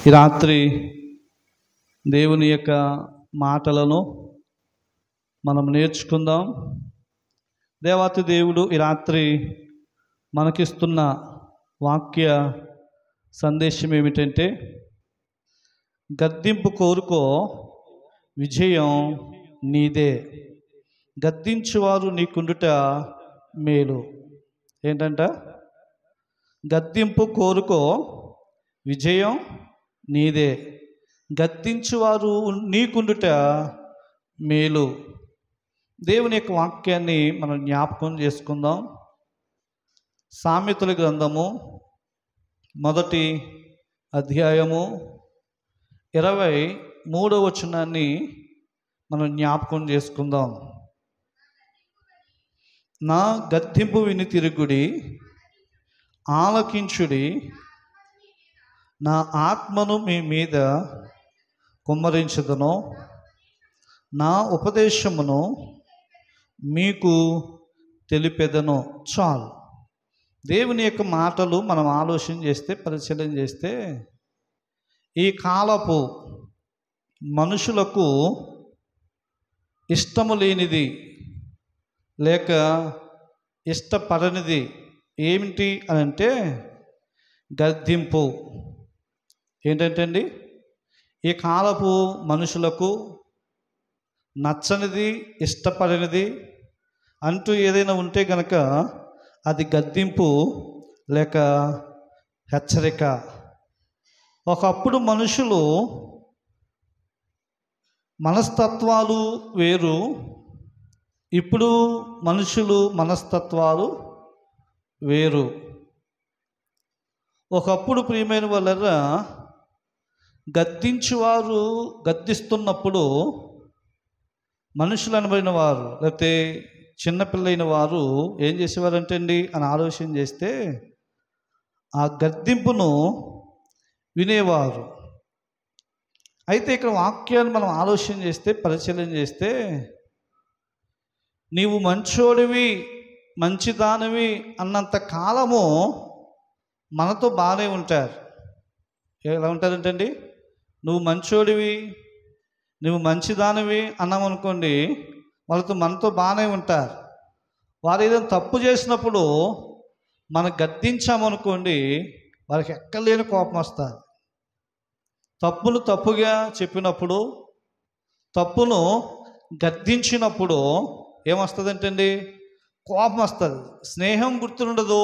ఈ రాత్రి దేవుని యొక్క మాటలను మనం నేర్చుకుందాం. దేవాతి దేవుడు ఈ రాత్రి మనకిస్తున్న వాక్య సందేశం ఏమిటంటే, గద్దింపు కోరుకో, విజయం నీదే. గద్దించువారు నీకుండుట మేలు. ఏంటంట? గద్దింపు కోరుకో, విజయం నీదే. గద్దించువారు నీకుండుట మేలు. దేవుని యొక్క వాక్యాన్ని మనం జ్ఞాపకం చేసుకుందాం. సామెతల గ్రంథము 1వ అధ్యాయము 23వ వచనాన్ని మనం జ్ఞాపకం చేసుకుందాం. నా గద్దింపు విని తిరుగుడి, ఆలకించుడి, నా ఆత్మను మీ మీద కుమ్మరించదును, నా ఉపదేశమును మీకు తెలిపెదను. చాలు. దేవుని యొక్క మాటలు మనం ఆలోచన చేస్తే, పరిశీలన చేస్తే, ఈ కాలపు మనుషులకు ఇష్టము లేనిది లేక ఇష్టపడనిది ఏమిటి అని అంటే గద్దింపు. ఏంటంటే అండి, ఈ కాలపు మనుషులకు నచ్చనిది, ఇష్టపడనిది అంటూ ఏదైనా ఉంటే కనుక అది గద్దింపు లేక హెచ్చరిక. ఒకప్పుడు మనుషులు మనస్తత్వాలు వేరు, ఇప్పుడు మనుషులు మనస్తత్వాలు వేరు. ఒకప్పుడు ప్రియమైన వాళ్ళరా, గద్దించువారు గద్దిస్తున్నప్పుడు మనుషులు అనబడిన వారు లేకపోతే చిన్నపిల్లైన వారు ఏం చేసేవారంటే అండి అని ఆలోచన చేస్తే ఆ గద్దింపును వినేవారు. అయితే ఇక్కడ వాక్యాన్ని మనం ఆలోచన చేస్తే, పరిశీలన చేస్తే, నీవు మంచోడివి, మంచిదానివి అన్నంత కాలము మనతో బాగానే ఉంటారు. ఎలా ఉంటారంటే అండి, నువ్వు మంచోడివి, నువ్వు మంచిదానివి అన్నామనుకోండి, మనతో బాగానే ఉంటారు. వారు ఏదైనా తప్పు చేసినప్పుడు మనం గద్దించామనుకోండి, వారికి ఎక్కలేని కోపం వస్తుంది. తప్పును తప్పుగా చెప్పినప్పుడు, తప్పును గద్దించినప్పుడు ఏమొస్తుందంటే అండి, కోపం వస్తుంది. స్నేహం గుర్తుండదు,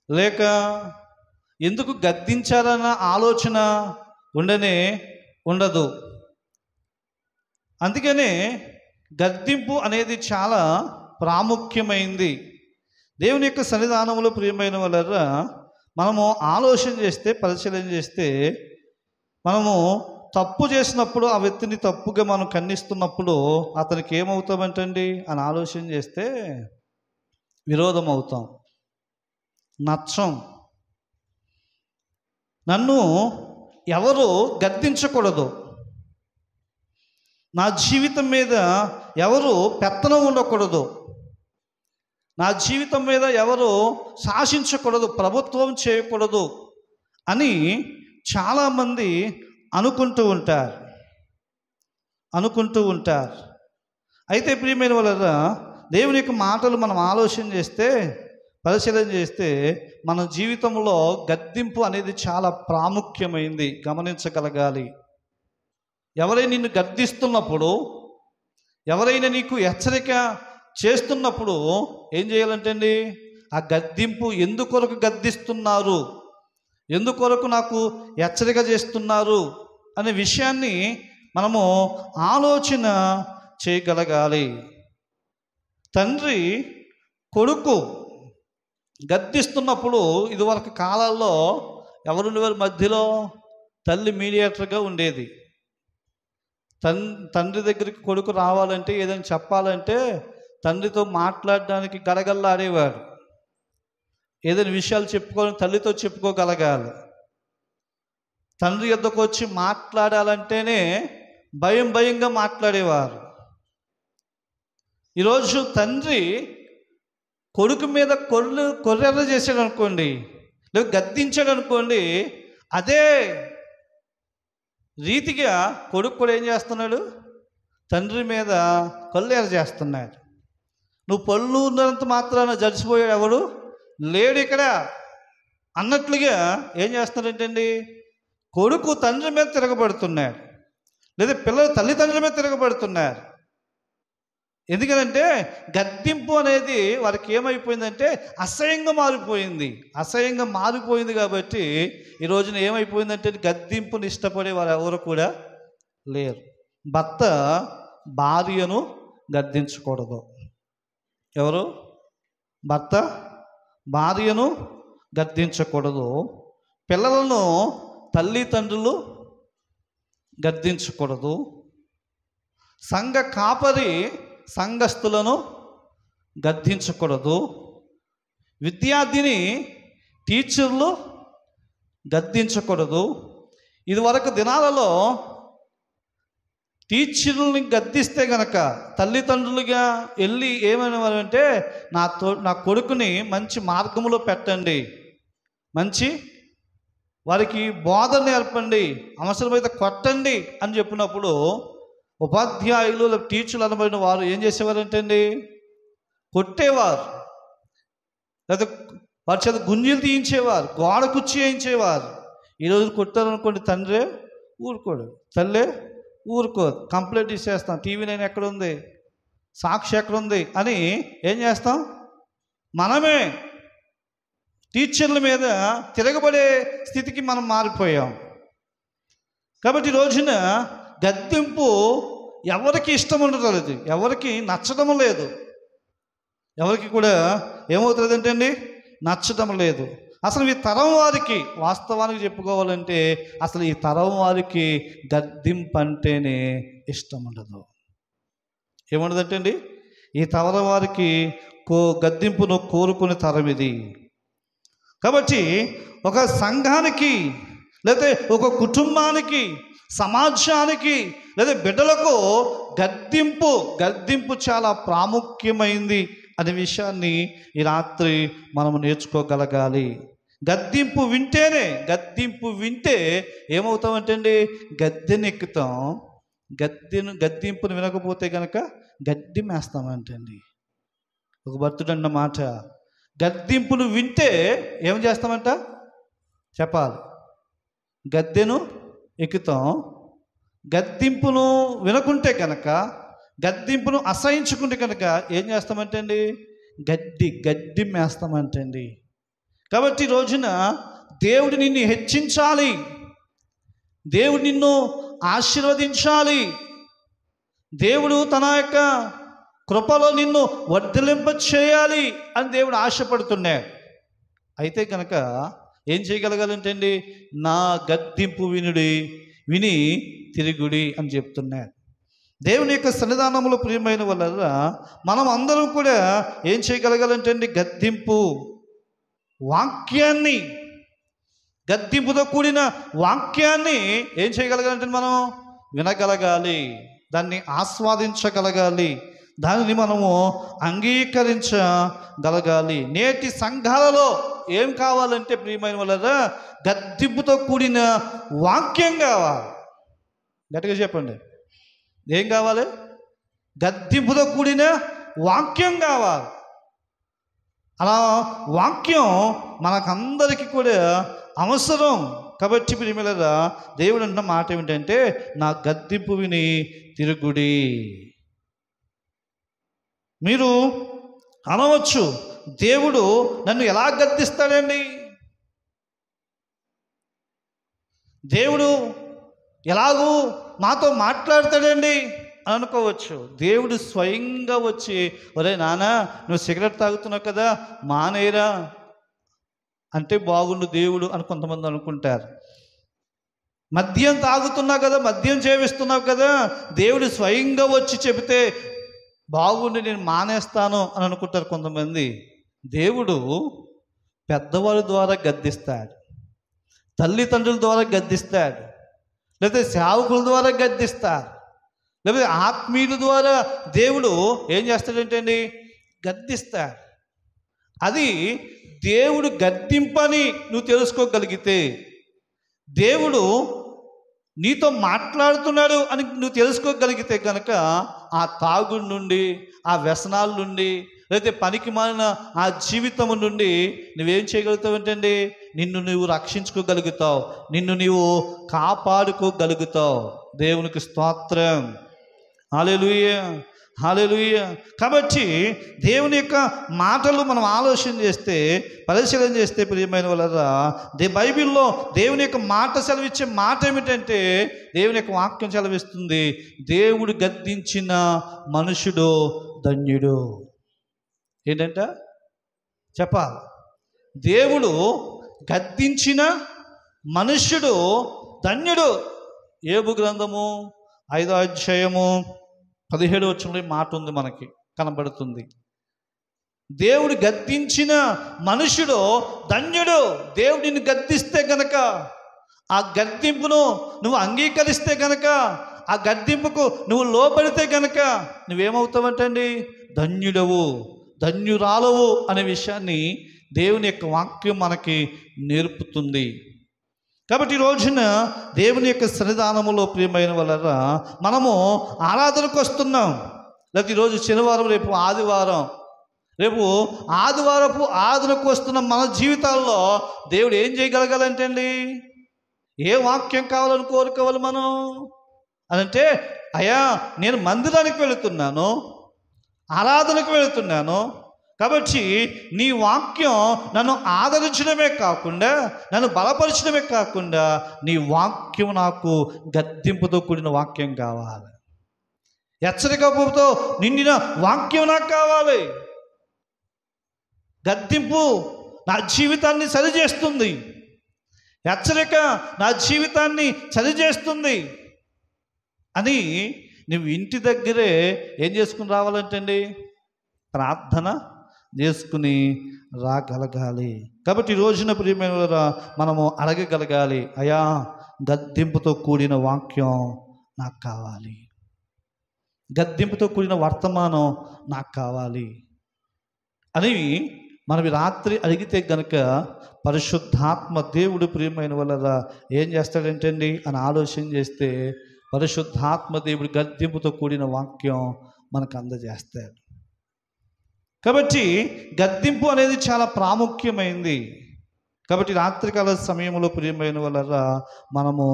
లేక ఎందుకు గద్దించారన్న ఆలోచన ఉండదు. అందుకనే గద్దింపు అనేది చాలా ప్రాముఖ్యమైంది. దేవుని యొక్క సన్నిధానంలో ప్రియమైన వాళ్ళరా, మనము ఆలోచన చేస్తే, పరిశీలన చేస్తే, మనము తప్పు చేసినప్పుడు ఆ వ్యక్తిని తప్పుగా మనం ఖండిస్తున్నప్పుడు అతనికి ఏమవుతామంటండి అని ఆలోచన చేస్తే విరోధం అవుతాం, నచ్చం. నన్ను ఎవరు గద్దించకూడదు, నా జీవితం మీద ఎవరు పెత్తనం ఉండకూడదు, నా జీవితం మీద ఎవరు శాసించకూడదు, ప్రభుత్వం చేయకూడదు అని చాలామంది అనుకుంటూ ఉంటారు. అయితే ప్రియమైన వాళ్ళరా, దేవుని యొక్క మాటలు మనం ఆలోచన చేస్తే, పరిశీలన చేస్తే, మన జీవితంలో గద్దింపు అనేది చాలా ప్రాముఖ్యమైంది. గమనించగలగాలి. ఎవరైనా నిన్ను గద్దిస్తున్నప్పుడు, ఎవరైనా నీకు హెచ్చరిక చేస్తున్నప్పుడు ఏం చేయాలంటే అండి, ఆ గద్దింపు ఎందుకొరకు గద్దిస్తున్నారు, ఎందుకొరకు నాకు హెచ్చరిక చేస్తున్నారు అనే విషయాన్ని మనము ఆలోచన చేయగలగాలి. తండ్రి కొడుకు గద్దిస్తున్నప్పుడు ఇదివరకు కాలాల్లో ఎవరుండేవారు మధ్యలో? తల్లి మీడియేటర్గా ఉండేది. తండ్రి దగ్గరికి కొడుకు రావాలంటే, ఏదైనా చెప్పాలంటే తండ్రితో మాట్లాడడానికి గడగల్లాడేవాడు. ఏదైనా విషయాలు తల్లితో చెప్పుకోగలగాలి. తండ్రి యొద్దకు వచ్చి మాట్లాడాలంటేనే భయంగా మాట్లాడేవారు. ఈరోజు తండ్రి కొడుకు మీద కొర్రెర్ర చేశాడు అనుకోండి, లేక గద్దించాడు అనుకోండి, అదే రీతిగా కొడుకు కూడా ఏం చేస్తున్నాడు? తండ్రి మీద కళ్ళేర చేస్తున్నాడు. నువ్వు పళ్ళు ఉన్నంత మాత్రాన జడిసిపోయాడు ఎవడు లేడు ఇక్కడ అన్నట్లుగా ఏం చేస్తున్నాడంటండి? కొడుకు తండ్రి మీద తిరగబడుతున్నాడు, లేదా పిల్లలు తల్లిదండ్రుల మీద తిరగబడుతున్నారు. ఎందుకంటే గద్దింపు అనేది వారికి ఏమైపోయిందంటే అసహ్యంగా మారిపోయింది. అసహ్యంగా మారిపోయింది కాబట్టి ఈ రోజున ఏమైపోయిందంటే గద్దింపుని ఇష్టపడే వారు ఎవరు కూడా లేరు. భర్త భార్యను గద్దించకూడదు. ఎవరు? భర్త భార్యను గద్దించకూడదు. పిల్లలను తల్లిదండ్రులు గద్దించకూడదు. సంఘ కాపరి సంఘస్థులను గద్దించకూడదు. విద్యార్థిని టీచర్లు గద్దించకూడదు. ఇదివరకు దినాలలో టీచర్లని గద్దిస్తే గనక తల్లిదండ్రులుగా వెళ్ళి ఏమనేవారంటే నా కొడుకుని మంచి మార్గంలో పెట్టండి, మంచి వారికి బోధన నేర్పండి, అవసరమైతే కొట్టండి అని చెప్పినప్పుడు ఉపాధ్యాయులు టీచర్లు అనబడిన వారు ఏం చేసేవారంటే అండి, కొట్టేవారు, లేదా వారి చేత గుంజీలు తీయించేవారు, గోడ కుర్చీ వేయించేవారు. ఈరోజు కొట్టారనుకోండి, తండ్రే ఊరుకోడు, తల్లే ఊరుకోదు, కంప్లైంట్ ఇచ్చేస్తాం, టీవీ9 ఎక్కడుంది, సాక్షి ఎక్కడుంది అని ఏం చేస్తాం? మనమే టీచర్ల మీద తిరగబడే స్థితికి మనం మారిపోయాం. కాబట్టి ఈ రోజున గద్దింపు ఎవరికి ఇష్టం ఉండటం లేదు, ఎవరికి నచ్చడం లేదు, ఎవరికి కూడా ఏమవుతుందంటే అండి నచ్చడం లేదు. అసలు ఈ తరం వారికి వాస్తవానికి చెప్పుకోవాలంటే అసలు ఈ తరం వారికి గద్దింపు అంటేనే ఇష్టం ఉండదు. ఏముండదంటే అండి, ఈ తరం వారికి గద్దింపును కోరుకునే తరం ఇది. కాబట్టి ఒక సంఘానికి లేకపోతే ఒక కుటుంబానికి సమాజానికి లేదా బిడ్డలకు గద్దింపు చాలా ప్రాముఖ్యమైంది అనే విషయాన్ని ఈ రాత్రి మనము నేర్చుకోగలగాలి. గద్దింపు వింటే ఏమవుతామంటే అండి, గద్దెనెక్కుతాం. గద్దింపును వినకపోతే కనుక గడ్డి మేస్తామంటే అండి. ఒక భక్తుడు అన్న మాట, గద్దింపును వింటే ఏం చేస్తామంట చెప్పాలి, గద్దెను ఎక్కుతాం. గద్దింపును వినకుంటే కనుక, గద్దింపును అసహించుకుంటే కనుక ఏం చేస్తామంటే అండి, గడ్డి మేస్తామంటే అండి. కాబట్టి ఈ రోజున దేవుడు నిన్ను హెచ్చించాలి, దేవుడు నిన్ను ఆశీర్వదించాలి, దేవుడు తన యొక్క కృపలో నిన్ను వర్ధిలింప చేయాలి అని దేవుడు ఆశపడుతున్నాడు. అయితే కనుక ఏం చేయగలగాలంటే అండి, నా గద్దింపు విని తిరుగుడి అని చెప్తున్నాడు. దేవుని యొక్క సన్నిధానంలో ప్రియమైన వల్ల మనం అందరం కూడా ఏం చేయగలగాలంటే అండి, గద్దింపు వాక్యాన్ని, గద్దింపుతో కూడిన వాక్యాన్ని ఏం చేయగలగాలంటే మనం వినగలగాలి, దాన్ని ఆస్వాదించగలగాలి, దానిని మనము అంగీకరించగలగాలి. నేటి సంఘాలలో ఏం కావాలంటే ప్రియమైన వల్ల గద్దింపుతో కూడిన వాక్యం కావాలి. గట్టిగా చెప్పండి, ఏం కావాలి? గద్దింపుతో కూడిన వాక్యం కావాలి. అలా వాక్యం మనకందరికీ కూడా అవసరం. కాబట్టి ప్రియమైన దేవుడు అన్న మాట ఏమిటంటే, నా గద్దింపు విని తిరుగుడి. మీరు అనవచ్చు, దేవుడు నన్ను ఎలా గద్దిస్తాడండి, దేవుడు ఎలాగూ మాతో మాట్లాడతాడండి అని అనుకోవచ్చు. దేవుడు స్వయంగా వచ్చి, ఒరే నాన్న నువ్వు సిగరెట్ తాగుతున్నావు కదా, మానేరా అంటే బాగుండు దేవుడు అని కొంతమంది అనుకుంటారు. మద్యం తాగుతున్నావు కదా, మద్యం సేవిస్తున్నావు కదా, దేవుడు స్వయంగా వచ్చి చెబితే బాగుండి నేను మానేస్తాను అని అనుకుంటారు కొంతమంది. దేవుడు పెద్దవారి ద్వారా గద్దిస్తాడు, తల్లిదండ్రుల ద్వారా గద్దిస్తాడు, లేకపోతే సేవకుల ద్వారా గద్దిస్తాడు, లేకపోతే ఆత్మీయుల ద్వారా దేవుడు ఏం చేస్తాడంటే అండి, గద్దిస్తాడు. అది దేవుడు గద్దింపని నువ్వు తెలుసుకోగలిగితే, దేవుడు నీతో మాట్లాడుతున్నాడు అని నువ్వు తెలుసుకోగలిగితే కనుక ఆ తాగుడు నుండి, ఆ వ్యసనాల నుండి, లేకపోతే పనికి మాలిన ఆ జీవితం నుండి నువ్వేం చేయగలుగుతావు ఏంటండి? నిన్ను నువ్వు రక్షించుకోగలుగుతావు, నిన్ను నీవు కాపాడుకోగలుగుతావు. దేవునికి స్తోత్రం. హల్లెలూయా, హల్లెలూయా. కాబట్టి దేవుని యొక్క మాటలు మనం ఆలోచన చేస్తే, పరిశీలన చేస్తే ప్రియమైన వాళ్ళరా, బైబిల్లో దేవుని యొక్క మాట సెలవిచ్చే మాట ఏమిటంటే, దేవుని యొక్క వాక్యం సెలవిస్తుంది, దేవుడు గద్దించిన మనుషుడు ధన్యుడు. ఏంటంట చెప్పాలి? దేవుడు గద్దించిన మనుష్యుడు ధన్యుడు. యోబు గ్రంథము 5వ అధ్యాయము 17వ వచనంలో మాట ఉంది, మనకి కనబడుతుంది. దేవుడు గద్దించిన మనుష్యుడు ధన్యుడు. దేవుడు నిన్ను గద్దిస్తే గనక, ఆ గద్దింపును నువ్వు అంగీకరిస్తే గనక, ఆ గద్దింపుకు నువ్వు లోబడితే గనక నువ్వేమవుతావంటండి? ధన్యుడవు, ధన్యురాలవు అనే విషయాన్ని దేవుని యొక్క వాక్యం మనకి నేర్పుతుంది. కాబట్టి ఈ రోజున దేవుని యొక్క సన్నిధానములో ప్రియమైన వాళ్ళరా, మనము ఆరాధనకు వస్తున్నాం. లేకపోతే ఈరోజు శనివారం, రేపు ఆదివారం. రేపు ఆదివారపు ఆరాధనకు వస్తున్న మన జీవితాల్లో దేవుడు ఏం చేయగలగాలంటే అండి, ఏ వాక్యం కావాలని కోరుకోవాలి మనం అనంటే, అయ్యా నేను మందిరానికి వెళుతున్నాను, ఆరాధనకు వెళుతున్నాను, కాబట్టి నీ వాక్యం నన్ను ఆదరించడమే కాకుండా, నన్ను బలపరచడమే కాకుండా, నీ వాక్యం నాకు గద్దింపుతో కూడిన వాక్యం కావాలి, హెచ్చరికతో నిండిన వాక్యం నాకు కావాలి. గద్దింపు నా జీవితాన్ని సరిచేస్తుంది, హెచ్చరిక నా జీవితాన్ని సరిచేస్తుంది అని నువ్వు ఇంటి దగ్గరే ఏం చేసుకుని రావాలంటండి? ప్రార్థన చేసుకుని రాగలగాలి. కాబట్టి ఈ రోజున ప్రియమైన మనము అడగగలగాలి, అయ్యా గద్దింపుతో కూడిన వాక్యం నాకు కావాలి, గద్దింపుతో కూడిన వర్తమానం నాకు కావాలి అని మనం రాత్రి అడిగితే గనక పరిశుద్ధాత్మ దేవుడు ప్రియమైన వాళ్ళ ఏం చేస్తాడంటండి అని ఆలోచన చేస్తే, పరిశుద్ధాత్మ దేవుడు గద్దింపుతో కూడిన వాక్యం మనకు అందజేస్తాడు. కాబట్టి గద్దింపు అనేది చాలా ప్రాముఖ్యమైంది. కాబట్టి రాత్రికాల సమయంలో ప్రియమైన వాళ్ళ మనము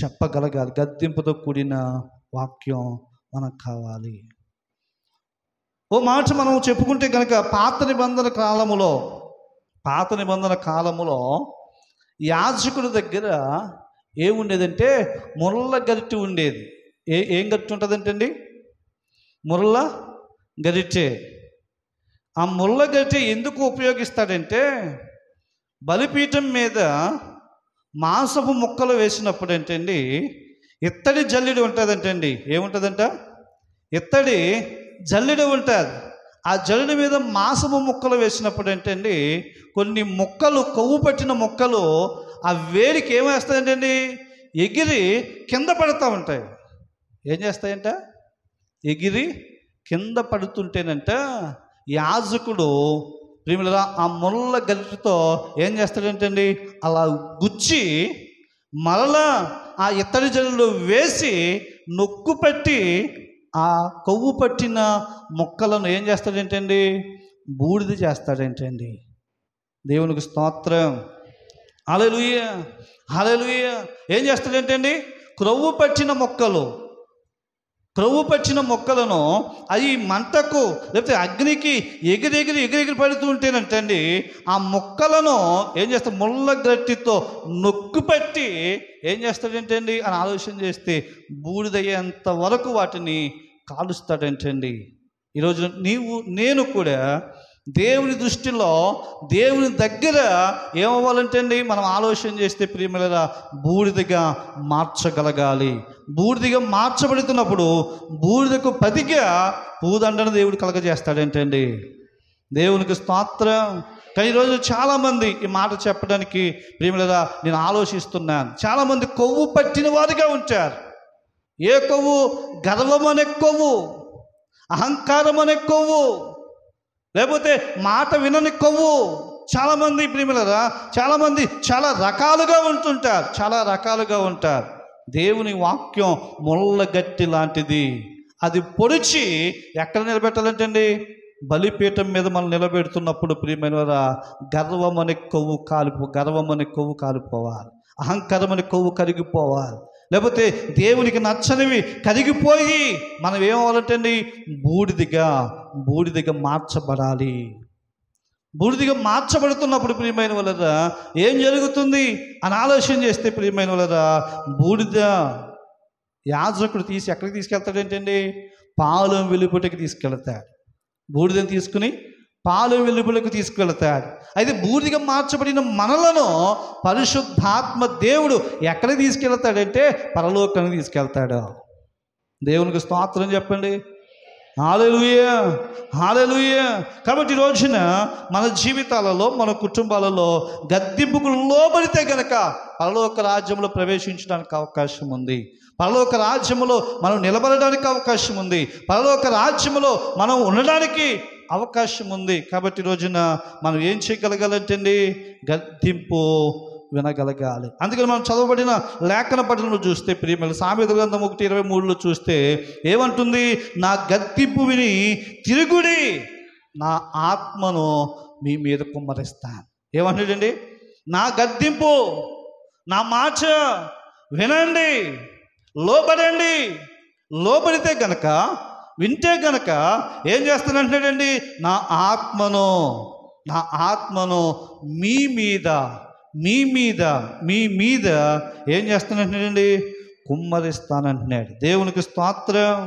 చెప్పగలగాలి, గద్దింపుతో కూడిన వాక్యం మనకు కావాలి. ఓ మాట మనం చెప్పుకుంటే కనుక పాత నిబంధన కాలములో యాజకుడి దగ్గర ఏముండేదంటే ముర్రల గరిటె ఉండేది. ఏం గరిటె ఉంటుందంటండి? ముర్రల గరిటె. ఆ ముర్రల గరిటె ఎందుకు ఉపయోగిస్తాడంటే, బలిపీఠం మీద మాంసపు ముక్కలు వేసినప్పుడు ఏంటండి ఇత్తడి జల్లెడ ఉంటుందంటండి. ఏముంటుందంట? ఇత్తడి జల్లెడ ఉంటుంది. ఆ జల్లెడ మీద మాంసపు ముక్కలు వేసినప్పుడు ఏంటండి కొన్ని ముక్కలు, కొవ్వు పట్టిన ముక్కలు ఆ వేడికి ఏమేస్తాయంటండి? ఎగిరి కింద పడుతూ ఉంటాయి. ఏం చేస్తాయంట? ఎగిరి కింద పడుతుంటేనంట యాజకుడు ప్రియులారా ఆ ముళ్ళ గరిటెతో ఏం చేస్తాడంటండి, అలా గుచ్చి మరలా ఆ ఇత్తడి జల్లులో వేసి నొక్కు పెట్టి ఆ కొవ్వు పట్టిన మొక్కలను ఏం చేస్తాడేంటండి? బూడిద చేస్తాడేంటండి. దేవునికి స్తోత్రం. హల్లెలూయా, హల్లెలూయా. ఏం చేస్తాడేంటండి? క్రొవ్వు పట్టిన మొక్కలను అవి మంటకు లేకపోతే అగ్నికి ఎగిరి పడుతూ ఉంటేనంటండి ఆ మొక్కలను ఏం చేస్తాడు? ముళ్ళ గట్టితో నొక్కు పెట్టి ఏం చేస్తాడంటండి అని ఆలోచన చేస్తే బూడిదయ్యేంత వరకు వాటిని కాలుస్తాడంటండి. ఈరోజు నేను కూడా దేవుని దృష్టిలో దేవుని దగ్గర ఏమవ్వాలంటండి మనం ఆలోచన చేస్తే ప్రియమైన బూడిదగా మార్చగలగాలి. బూడిదగా మార్చబడుతున్నప్పుడు బూడిదకు ప్రతిగా పూదండను దేవుడు కలగజేస్తాడంటండి. దేవునికి స్తోత్రం. కానీ ఈరోజు చాలామంది ఈ మాట చెప్పడానికి ప్రియమైన నేను ఆలోచిస్తున్నాను, చాలామంది కొవ్వు పట్టిన వారిగా ఉంటారు. ఏ కొవ్వు? గర్వం అనే కొవ్వు, అహంకారం అనే కొవ్వు, లేకపోతే మాట వినని కొవ్వు. చాలామంది ప్రియమైన చాలామంది చాలా రకాలుగా ఉంటారు. దేవుని వాక్యం ముళ్ళగట్టి లాంటిది. అది పొడిచి ఎక్కడ నిలబెట్టాలంటండి? బలిపీఠం మీద మనం నిలబెడుతున్నప్పుడు ప్రియమైన వారా, గర్వం అనే కొవ్వు కాలిపోవాలి, అహంకారం అనే కొవ్వు కరిగిపోవాలి. లేకపోతే దేవునికి నచ్చనివి కరిగిపోయి మనం ఏమవ్వాలంటండి? బూడిదిగా మార్చబడాలి. బూడిదిగా మార్చబడుతున్నప్పుడు ప్రియమైన వాళ్ళరా ఏం జరుగుతుంది అని ఆలోచన చేస్తే ప్రియమైన వాళ్ళరా, బూడిద యాజకుడు తీసి ఎక్కడికి తీసుకెళ్తాడు ఏంటండి? పాలెం వెలుపటికి తీసుకెళ్తాడు. బూడిదని తీసుకుని పాలెం వెలుపలకు తీసుకెళ్తాడు. అయితే బూడిదిగా మార్చబడిన మనలను పరిశుద్ధాత్మ దేవుడు ఎక్కడికి తీసుకెళ్తాడంటే పరలోకానికి తీసుకెళ్తాడు. దేవునికి స్తోత్రం చెప్పండి. హల్లెలూయా, హల్లెలూయా. కాబట్టి ఈ రోజున మన జీవితాలలో, మన కుటుంబాలలో గద్దింపుకు లోబడితే గనక పరలోక రాజ్యంలో ప్రవేశించడానికి అవకాశం ఉంది. పరలోక రాజ్యములో మనం నిలబడడానికి అవకాశం ఉంది. పరలోక రాజ్యములో మనం ఉండడానికి అవకాశం ఉంది. కాబట్టి ఈ రోజున మనం ఏం చేయగలగాలంటండి? గద్దింపు వినగలగాలి. అందుకని మనం చదవబడిన లేఖన పఠనంలో చూస్తే ప్రియమైన సామెతల గ్రంథం 1:23 చూస్తే ఏమంటుంది? నా గద్దింపు విని తిరుగుడి, నా ఆత్మను మీ మీద కుమ్మరిస్తాను. ఏమంటాడండి? నా గద్దింపు, నా మాట వినండి, లోబడండి. లోబడితే గనక, వింటే గనక ఏం చేస్తానంటున్నాడండి? నా ఆత్మను మీ మీద ఏం చేస్తానంటున్నాడండి? కుమ్మరిస్తానంటున్నాడు. దేవునికి స్తోత్రం,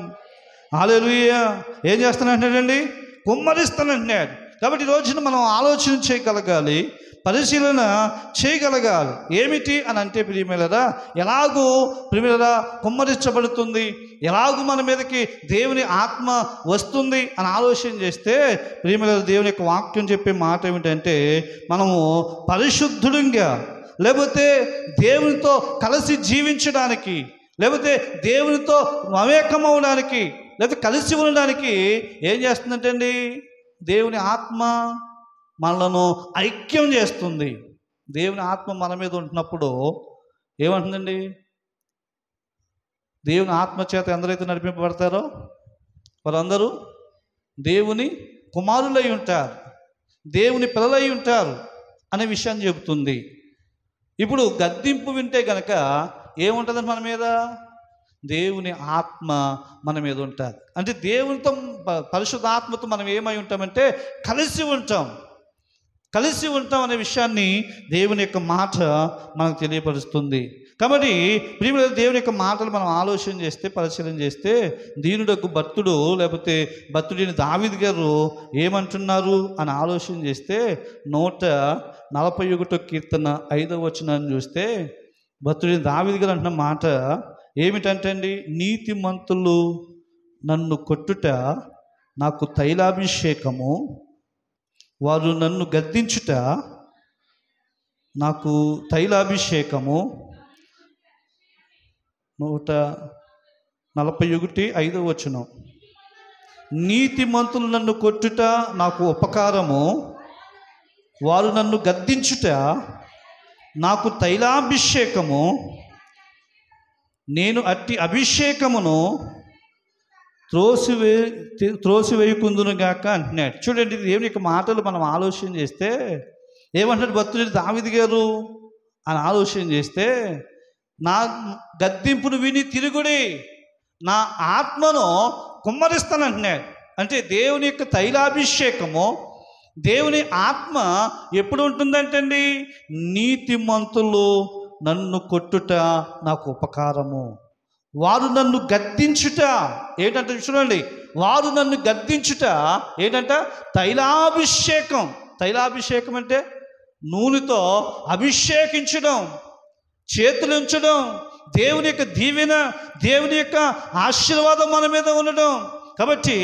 హల్లెలూయా. ఏం చేస్తానంటున్నాడండి? కుమ్మరిస్తానంటున్నాడు. కాబట్టి ఈ రోజున మనం ఆలోచన చేయగలగాలి, పరిశీలన చేయగలగాలి. ఏమిటి అని అంటే ప్రియమేలరా, ఎలాగూ ప్రియమేలరా కుమ్మరించబడుతుంది, ఎలాగూ మన మీదకి దేవుని ఆత్మ వస్తుంది అని ఆలోచన చేస్తే ప్రియమేలరా, దేవుని యొక్క వాక్యం చెప్పే మాట ఏమిటంటే, మనము పరిశుద్ధుడంగా, లేకపోతే దేవునితో కలిసి జీవించడానికి, లేకపోతే దేవునితో మమేకమవడానికి, లేకపోతే కలిసి ఉండడానికి ఏం చేస్తుందంటే అండి, దేవుని ఆత్మ మనలను ఐక్యం చేస్తుంది. దేవుని ఆత్మ మన మీద ఉంటున్నప్పుడు ఏమంటుందండి? దేవుని ఆత్మ చేత ఎందరైతే నడిపింపబడతారో వారందరూ దేవుని కుమారులై ఉంటారు, దేవుని పిల్లలై ఉంటారు అనే విషయాన్ని చెబుతుంది. ఇప్పుడు గద్దింపు వింటే గనక ఏముంటుందండి? మన మీద దేవుని ఆత్మ మన మీద ఉంటుంది. అంటే దేవునితో, పరిశుద్ధాత్మతో మనం ఏమై ఉంటామంటే కలిసి ఉంటాం అనే విషయాన్ని దేవుని యొక్క మాట మనకు తెలియపరుస్తుంది. కాబట్టి ప్రియమైన దేవుని యొక్క మాటలు మనం ఆలోచన చేస్తే, పరిశీలన చేస్తే, దీనుడకు భక్తుడు, లేకపోతే భక్తుడైన దావీదు గారు ఏమంటున్నారు అని ఆలోచన చేస్తే 141 కీర్తన 5వ వచనాన్ని చూస్తే భక్తుడైన దావీదు గారు అంటున్న మాట ఏమిటంటే అండి, నీతిమంతులు నన్ను కొట్టుట నాకు తైలాభిషేకము, వారు నన్ను గద్దించుట నాకు తైలాభిషేకము. 141 వచనం, నీతిమంతులు నన్ను కొట్టుట నాకు ఉపకారము, వారు నన్ను గద్దించుట నాకు తైలాభిషేకము, నేను అట్టి అభిషేకమును త్రోసివేయుకుందును గాక అంటున్నాడు. చూడండి, దేవుని యొక్క మాటలు మనం ఆలోచన చేస్తే ఏమంటాడు భక్తుడు దావీదు గారు అని ఆలోచన చేస్తే, నా గద్దింపును విని తిరుగుడి, నా ఆత్మను కుమ్మరిస్తానంటున్నాడు. అంటే దేవుని యొక్క తైలాభిషేకము, దేవుని ఆత్మ ఎప్పుడు ఉంటుందంటే అండి, నీతిమంతులు నన్ను కొట్టుట నాకు ఉపకారము, వారు నన్ను గద్దించుట ఏంటంటే, చూడండి, వారు నన్ను గద్దించుట ఏంటంట? తైలాభిషేకం. తైలాభిషేకం అంటే నూనెతో అభిషేకించడం, చేతులు ఉంచడం, దేవుని యొక్క దీవెన, దేవుని యొక్క ఆశీర్వాదం మన మీద ఉండడం. కాబట్టి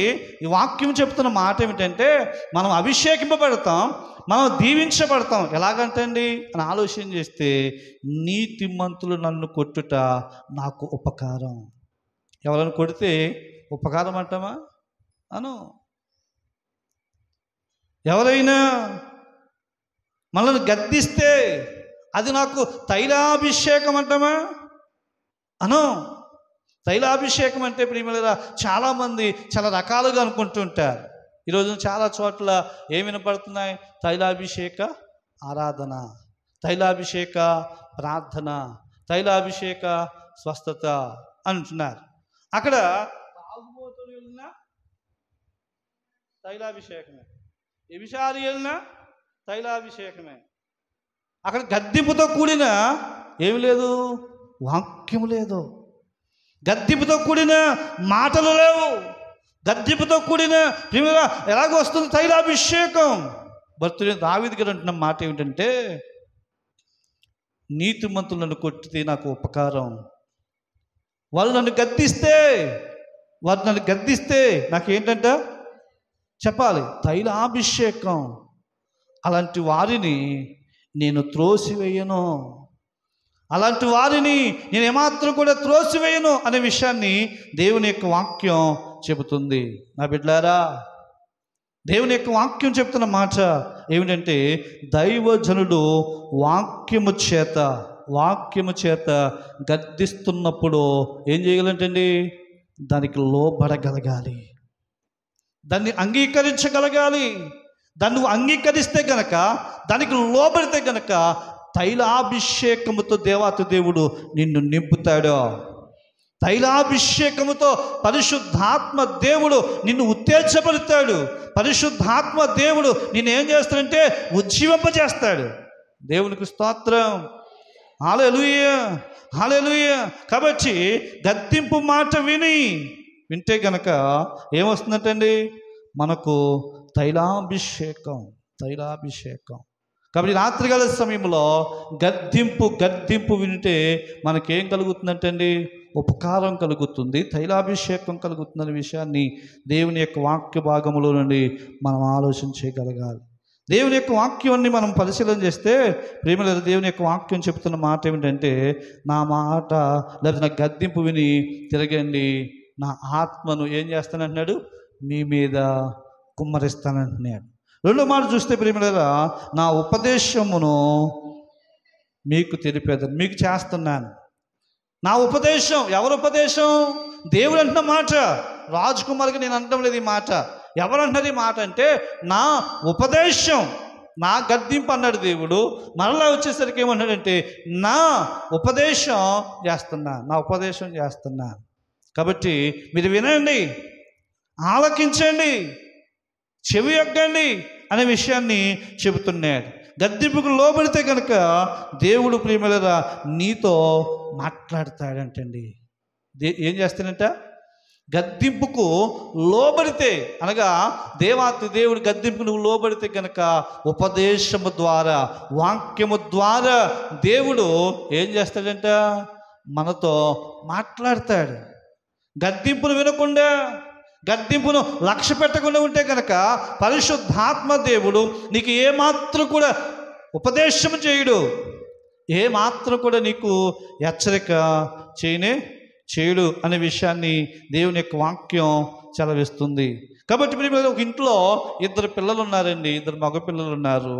ఈ వాక్యం చెప్తున్న మాట ఏమిటంటే, మనం అభిషేకింపబడతాం, మనం దీవించబడతాం. ఎలాగంటండి అని ఆలోచన చేస్తే, నీతిమంతులు నన్ను కొట్టుట నాకు ఉపకారం. ఎవరైనా కొడితే ఉపకారం అంటామా? అను. ఎవరైనా మనల్ని గద్దిస్తే అది నాకు తైలాభిషేకం అంటామా? అను. తైలాభిషేకం అంటే ప్రియమైన చాలామంది చాలా రకాలుగా అనుకుంటుంటారు. ఈరోజు చాలా చోట్ల ఏమి వినపడుతున్నాయి? తైలాభిషేక ఆరాధన, తైలాభిషేక ప్రార్థన, తైలాభిషేక స్వస్థత అంటున్నారు. అక్కడ తాగుబోతులు వెళ్ళినా తైలాభిషేకమే, వ్యభిచారి వెళ్ళినా తైలాభిషేకమే. అక్కడ గద్దింపుతో కూడిన ఏమి లేదు, వాక్యము లేదు. గద్దింపుతో కూడిన మాటలు లేవు. గద్దింపుతో కూడిన ఎలాగ వస్తుంది తైలాభిషేకం? భక్తుడు దావీదు గారు అంటున్న మాట ఏమిటంటే, నీతిమంతులను కొట్టితే నాకు ఉపకారం, వాళ్ళు నన్ను గద్దిస్తే నాకేంటంట చెప్పాలి, తైలాభిషేకం. అలాంటి వారిని నేను త్రోసివేయను, అలాంటి వారిని నేను ఏమాత్రం కూడా త్రోసివేయను అనే విషయాన్ని దేవుని యొక్క వాక్యం చెబుతుంది. నా బిడ్డలారా, దేవుని యొక్క వాక్యం చెప్తున్న మాట ఏమిటంటే, దైవజనుడు వాక్యము చేత గద్దిస్తున్నప్పుడు ఏం చేయగలంటండి? దానికి లోబడగలగాలి, దాన్ని అంగీకరించగలగాలి. దాన్ని అంగీకరిస్తే గనక, దానికి లోబడితే గనక తైలాభిషేకముతో దేవాతి దేవుడు నిన్ను నింపుతాడు. తైలాభిషేకముతో పరిశుద్ధాత్మ దేవుడు నిన్ను ఉత్తేజపరుతాడు. పరిశుద్ధాత్మ దేవుడు నిన్ను ఏం చేస్తాడంటే ఉజ్జీవింపజేస్తాడు. దేవునికి స్తోత్రం, హల్లెలూయా, హల్లెలూయా. కాబట్టి గద్దింపు మాట వింటే గనక ఏమొస్తుందంటండి? మనకు తైలాభిషేకం. కాబట్టి రాత్రికాల సమయంలో గద్దింపు వింటే మనకేం కలుగుతుందంటండి? ఉపకారం కలుగుతుంది, తైలాభిషేకం కలుగుతుందనే విషయాన్ని దేవుని యొక్క వాక్య భాగంలో నుండి మనం ఆలోచించగలగాలి. దేవుని యొక్క వాక్యాన్ని మనం పరిశీలన చేస్తే ప్రేమల దేవుని యొక్క వాక్యం చెప్తున్న మాట ఏమిటంటే, నా మాట లేదా నా గద్దింపు విని తిరగండి, నా ఆత్మను ఏం చేస్తానంటున్నాడు? మీ మీద కుమ్మరిస్తానంటున్నాడు. రెండో మాట చూస్తే ప్రేమల, నా ఉపదేశమును మీకు తెలిపేదని మీకు చేస్తున్నాను. నా ఉపదేశం, ఎవరి ఉపదేశం? దేవుడు అంటున్న మాట. రాజకుమారికి నేను అనటం లేదు ఈ మాట. ఎవరు అంటున్నారు ఈ మాట అంటే, నా ఉపదేశం, నా గద్దింపు అన్నాడు దేవుడు. మరలా వచ్చేసరికి ఏమన్నాడంటే, నా ఉపదేశం చేస్తున్నా. కాబట్టి మీరు వినండి, ఆలకించండి, చెవి యొక్కండి అనే విషయాన్ని చెబుతున్నాడు. గద్దింపుకు లోబడితే కనుక దేవుడు ప్రియమైన నీతో మాట్లాడతాడంటండి. ఏం చేస్తాడంట? గద్దింపుకు లోబడితే, అనగా దేవాతి దేవుడు గద్దింపుకు నువ్వు లోబడితే కనుక ఉపదేశము ద్వారా, వాక్యము ద్వారా దేవుడు ఏం చేస్తాడంట? మనతో మాట్లాడతాడు. గద్దింపును వినకుండా, గద్దింపును లక్ష్య పెట్టకుండా ఉంటే కనుక పరిశుద్ధాత్మ దేవుడు నీకు ఏమాత్రం కూడా ఉపదేశం చేయడు, ఏమాత్రం కూడా నీకు హెచ్చరిక చేయడు అనే విషయాన్ని దేవుని యొక్క వాక్యం చలవిస్తుంది. కాబట్టి మీరు ఒక ఇంట్లో ఇద్దరు పిల్లలు ఉన్నారండి, ఇద్దరు మగపిల్లలు ఉన్నారు.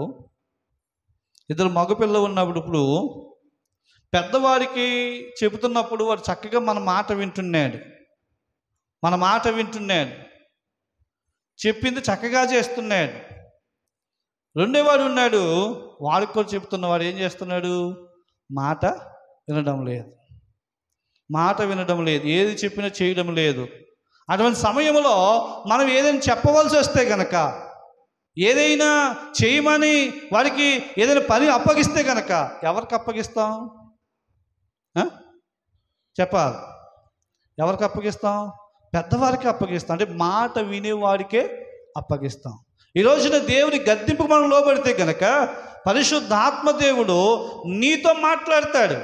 ఇద్దరు మగపిల్లలు ఉన్నప్పుడు ఇప్పుడు పెద్దవాడికి చెబుతున్నప్పుడు వాడు చక్కగా మన మాట వింటున్నాడు, చెప్పింది చక్కగా చేస్తున్నాడు. రెండోవాడు ఉన్నాడు, వాడికి కూడా చెప్తున్నవాడు ఏం చేస్తున్నాడు? మాట వినడం లేదు, ఏది చెప్పినా చేయడం లేదు. అటువంటి సమయంలో మనం ఏదైనా చెప్పవలసి వస్తే కనుక, ఏదైనా చేయమని వారికి ఏదైనా పని అప్పగిస్తే కనుక ఎవరికి అప్పగిస్తాం? చెప్పాలి, ఎవరికి అప్పగిస్తాం? పెద్దవారికి అప్పగిస్తాం, అంటే మాట వినేవాడికే అప్పగిస్తాం. ఈ రోజున దేవుని గద్దింపుకు మనం లోబడితే కనుక పరిశుద్ధాత్మ దేవుడు నీతో మాట్లాడతాడు,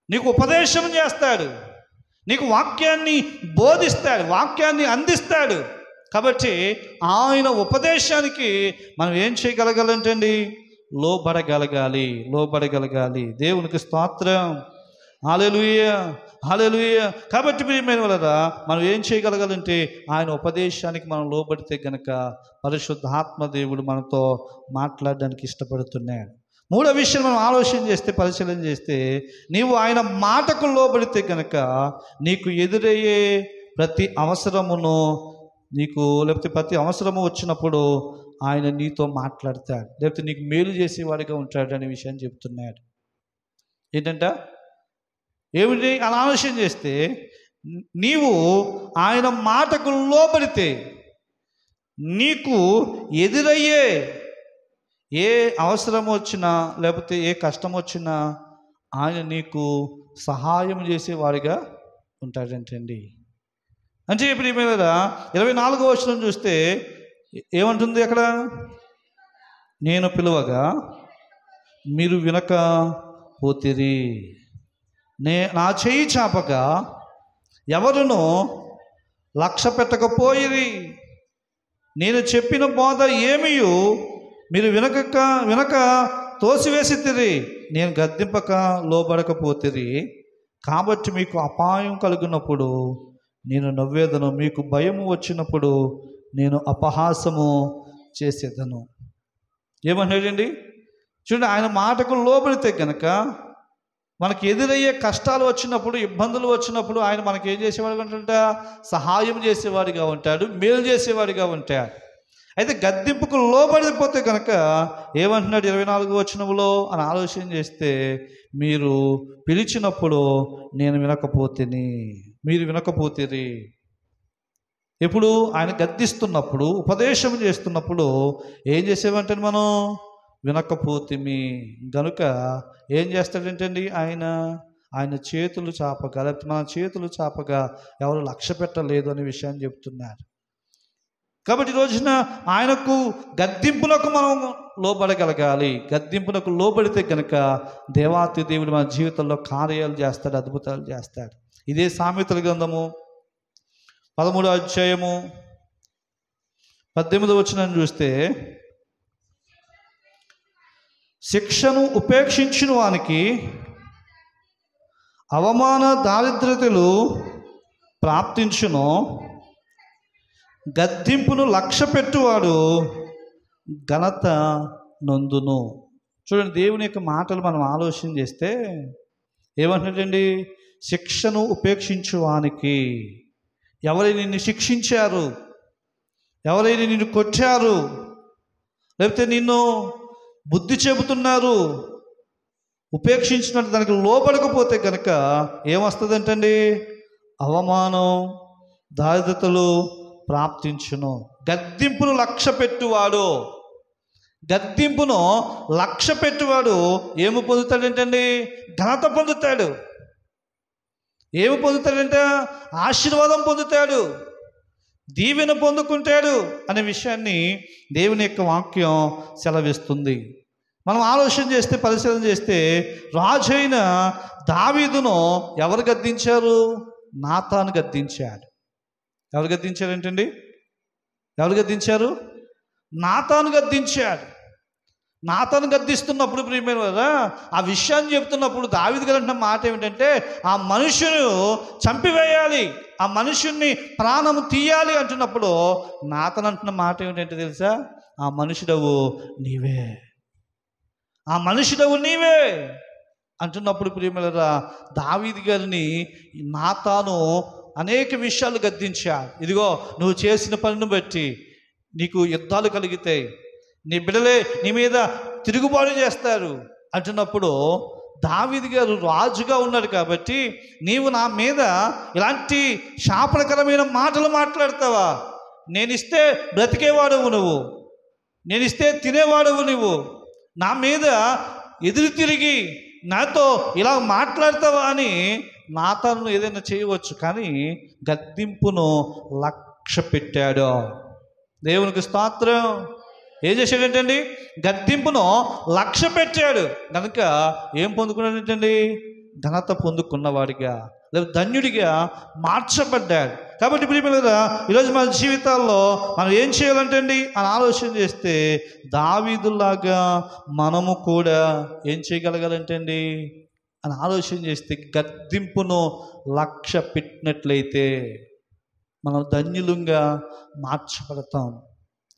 నీకు ఉపదేశం చేస్తాడు, నీకు వాక్యాన్ని బోధిస్తాడు, వాక్యాన్ని అందిస్తాడు. కాబట్టి ఆయన ఉపదేశానికి మనం ఏం చేయగలగాలంటండి? లోబడగలగాలి. దేవునికి స్తోత్రం, హల్లెలూయా, హల్లెలూయా. కాబట్టి ప్రియమైన వాళ్ళరా, మనం ఏం చేయగలగాలంటే ఆయన ఉపదేశానికి మనం లోబడితే గనక పరిశుద్ధాత్మ దేవుడు మనతో మాట్లాడడానికి ఇష్టపడుతున్నాడు. మూడో విషయం మనం ఆలోచన చేస్తే, పరిశీలన చేస్తే, నీవు ఆయన మాటకు లోబడితే కనుక నీకు ఎదురయ్యే ప్రతి అవసరమును లేకపోతే ప్రతి అవసరము వచ్చినప్పుడు ఆయన నీతో మాట్లాడతాడు, లేకపోతే నీకు మేలు చేసేవాడిగా ఉంటాడు అనే విషయాన్ని చెప్తున్నాడు. ఏంటంట ఏమిటి అలా ఆలోచన చేస్తే, నీవు ఆయన మాటకు లోబడితే నీకు ఎదురయ్యే ఏ అవసరం వచ్చినా లేకపోతే ఏ కష్టం వచ్చినా ఆయన నీకు సహాయం చేసేవాడిగా ఉంటాడంటండి. అంటే ఇప్పుడు మీద 24వ వచనం చూస్తే ఏమంటుంది అక్కడ? నేను పిలువగా మీరు వినకపోతిరి, నా చేయి చాపగా ఎవరునూ లక్ష్య పెట్టకపోయిరి, నేను చెప్పిన బోధ ఏమియు మీరు వినక తోసివేసితిరి, నేను గద్దింపక లోబడకపోతిరి. కాబట్టి మీకు అపాయం కలిగినప్పుడు నేను నవ్వేదను, మీకు భయము వచ్చినప్పుడు నేను అపహాసము చేసేదను. ఏమన్నాడండి? చూడండి, ఆయన మాటకు లోబడితే కనుక మనకి ఎదురయ్యే కష్టాలు వచ్చినప్పుడు, ఇబ్బందులు వచ్చినప్పుడు ఆయన మనకి ఏం చేసేవాడిగా ఉంటాడు? సహాయం చేసేవాడిగా ఉంటాడు, మేలు చేసేవాడిగా ఉంటాడు. అయితే గద్దింపుకు లోబడిపోతే కనుక ఏమంటున్నాడు 24వ వచనంలో అని ఆలోచన చేస్తే, మీరు పిలిచినప్పుడు నేను మీరు వినకపోతిరి. ఎప్పుడు ఆయన గద్దిస్తున్నప్పుడు, ఉపదేశం చేస్తున్నప్పుడు ఏం చేసేవంటే మనం వినకపోతిమి గనుక ఏం చేస్తాడంటండి ఆయన చేతులు చాపగా, లేకపోతే మన చేతులు చాపగా ఎవరు లక్ష్య పెట్టలేదు అనే విషయాన్ని చెప్తున్నారు. కాబట్టి ఈ రోజున ఆయనకు గద్దింపునకు మనం లోబడగలగాలి. గద్దింపునకు లోబడితే కనుక దేవాతి దేవుడు మన జీవితంలో కార్యాలు చేస్తాడు, అద్భుతాలు చేస్తాడు. ఇదే సామెతల గ్రంథము 13వ అధ్యాయము 18వ వచనం చూస్తే, శిక్షను ఉపేక్షించిన వానికి అవమాన దారిద్రతలు ప్రాప్తించును, గద్దింపును లక్ష్య పెట్టువాడు ఘనత నొందును. చూడండి, దేవుని యొక్క మాటలు మనం ఆలోచన చేస్తే ఏమంటున్నాడండి? శిక్షను ఉపేక్షించువానికి, ఎవరైనా నిన్ను శిక్షించారు, ఎవరైనా నిన్ను కొట్టారు, లేకపోతే నిన్ను బుద్ధి చెబుతున్నారు, ఉపేక్షించినట్టు దానికి లోబడకపోతే కనుక ఏమొస్తుందంటండి? అవమానం, దారిద్రతలు ప్రాప్తించును. గద్దింపును లక్ష్య పెట్టువాడు ఏమి పొందుతాడంటండి? ఘనత పొందుతాడు. ఏమి పొందుతాడంటే ఆశీర్వాదం పొందుతాడు, దీవెన పొందుకుంటాడు అనే విషయాన్ని దేవుని యొక్క వాక్యం సెలవిస్తుంది. మనం ఆలోచన చేస్తే, పరిశీలన చేస్తే, రాజైన దావీదును ఎవరు గద్దించారు? నాతాను గద్దించాడు. ఎవరు గద్దించారంటండి? ఎవరు గద్దించారు? నాతాను గద్దించాడు. నాతాను గద్దిస్తున్నప్పుడు ప్రియమైన కదా, ఆ విషయాన్ని చెప్తున్నప్పుడు దావీదు గారు అంటున్న మాట ఏమిటంటే, ఆ మనుషును చంపివేయాలి, ఆ మనుషుణ్ణి ప్రాణము తీయాలి అంటున్నప్పుడు నాతాను అంటున్న మాట ఏమిటంటే తెలుసా? ఆ మనుషుడవు నీవే అంటున్నప్పుడు ప్రియమైన దావీదు గారిని నాతాను అనేక విషయాలు గద్దించాడు. ఇదిగో, నువ్వు చేసిన పనిని బట్టి నీకు యుద్ధాలు కలిగితాయి, నీ బిడ్డలే నీ మీద తిరుగుబాటు చేస్తారు అంటున్నప్పుడు దావీదు గారు రాజుగా ఉన్నాడు కాబట్టి, నీవు నా మీద ఇలాంటి శాపనకరమైన మాటలు మాట్లాడతావా? నేనిస్తే బ్రతికేవాడవు నువ్వు, నేనిస్తే తినేవాడవు నువ్వు, నా మీద ఎదురు తిరిగి నాతో ఇలా మాట్లాడతావా అని నాతాను ఏదైనా చేయవచ్చు, కానీ గద్దింపును లక్ష్య పెట్టాడు. దేవునికి స్తోత్రం. ఏం చేశాడంటండి? గద్దింపును లక్ష్య పెట్టాడు కనుక ఏం పొందుకున్నాడంటండి? ఘనత పొందుకున్నవాడిగా, లేదా ధన్యుడిగా మార్చబడ్డాడు. కాబట్టి ప్రియమైన ఈరోజు మన జీవితాల్లో మనం ఏం చేయాలంటండి అని ఆలోచన చేస్తే, దావీదులాగా మనము కూడా ఏం చేయగలగాలంటండి అని ఆలోచన చేస్తే, గద్దింపును లక్ష్య పెట్టినట్లయితే మనం ధన్యులంగా మార్చబడతాం.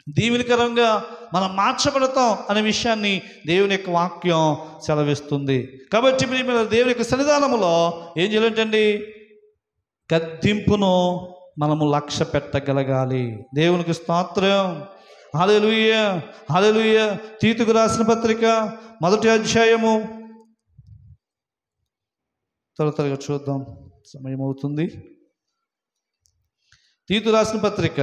దీవెనకరంగా మనం మార్చబడతాం అనే విషయాన్ని దేవుని యొక్క వాక్యం సెలవిస్తుంది. కాబట్టి మీరు దేవుని యొక్క సన్నిధానములో ఏం చేయాలంటండి, గద్దింపును మనము లక్ష్య పెట్టగలగాలి. దేవునికి స్తోత్రం. హల్లెలూయా, హల్లెలూయా. తీతుకు రాసిన పత్రిక 1వ అధ్యాయము, త్వరగా చూద్దాం, సమయం అవుతుంది. తీతు రాసిన పత్రిక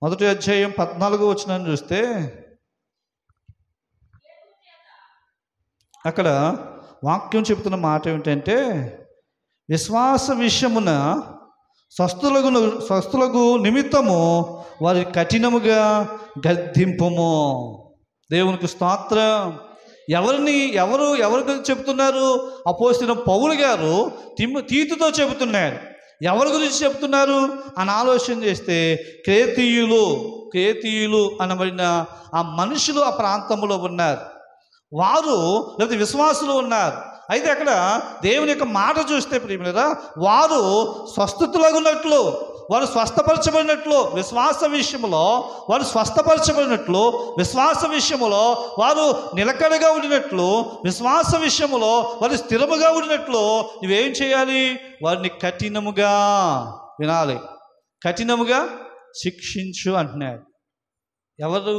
1వ అధ్యాయం 14వ వచనాన్ని చూస్తే అక్కడ వాక్యం చెబుతున్న మాట ఏమిటంటే, విశ్వాస విషయమున స్వస్థులకు నిమిత్తము వారి కఠినముగా గద్దింపుము. దేవునికి స్తోత్రం. ఎవరు గురించి చెబుతున్నారు? అపోస్తలుడైన పౌలు గారు తీతుతో చెబుతున్నారు. ఎవరి గురించి చెప్తున్నారు అని ఆలోచన చేస్తే, క్రేతీయులు అనబడిన ఆ మనుషులు ఆ ప్రాంతంలో ఉన్నారు. వారు లేకపోతే విశ్వాసులు ఉన్నారు. అయితే అక్కడ దేవుని యొక్క మాట చూస్తే ప్రియమైన వారు స్వస్థతులగున్నట్లు, వారు స్వస్థపరచబడినట్లు విశ్వాస విషయంలో, వారు స్వస్థపరచబడినట్లు విశ్వాస విషయంలో, వారు నిలకడగా ఉండినట్లు విశ్వాస విషయంలో, వారు స్థిరముగా ఉండినట్లు నువ్వేం చేయాలి? వారిని కఠినముగా, వినాలి, కఠినముగా శిక్షించు అంటున్నాడు. ఎవరు?